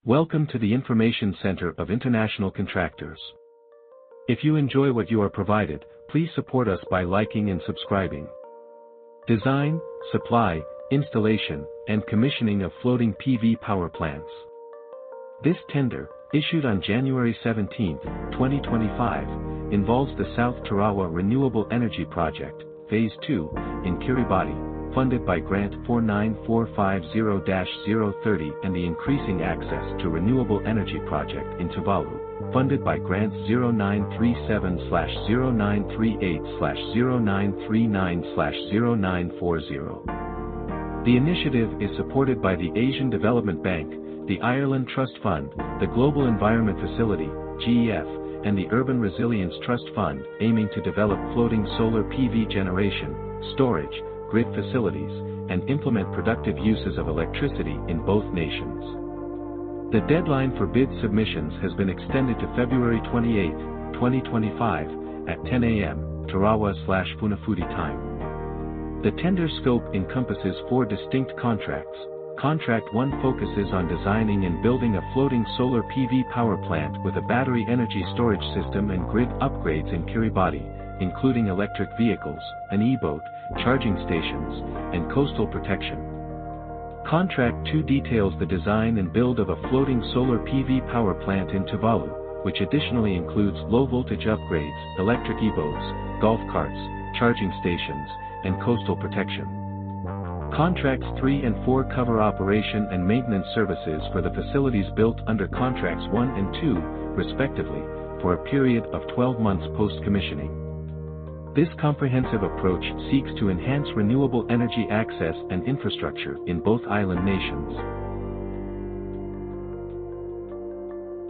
Welcome to the Information Center of International Contractors. If you enjoy what you are provided, please support us by liking and subscribing. Design, supply, installation, and commissioning of floating PV power plants. This tender, issued on January 17, 2025, involves the South Tarawa Renewable Energy Project, Phase 2, in Kiribati, funded by Grant 49450-030 and the Increasing Access to Renewable Energy Project in Tuvalu, funded by Grant 0937/0938/0939/0940. The initiative is supported by the Asian Development Bank, the Ireland Trust Fund, the Global Environment Facility, GEF, and the Urban Resilience Trust Fund, aiming to develop floating solar PV generation, storage, grid facilities, and implement productive uses of electricity in both nations. The deadline for bid submissions has been extended to February 28, 2025, at 10 a.m. Tarawa/Funafuti time. The tender scope encompasses 4 distinct contracts. Contract 1 focuses on designing and building a floating solar PV power plant with a battery energy storage system and grid upgrades in Kiribati, including electric vehicles, an e-boat, charging stations, and coastal protection. Contract 2 details the design and build of a floating solar PV power plant in Tuvalu, which additionally includes low-voltage upgrades, electric e-boats, golf carts, charging stations, and coastal protection. Contracts 3 and 4 cover operation and maintenance services for the facilities built under Contracts 1 and 2, respectively, for a period of 12 months post-commissioning. This comprehensive approach seeks to enhance renewable energy access and infrastructure in both island nations.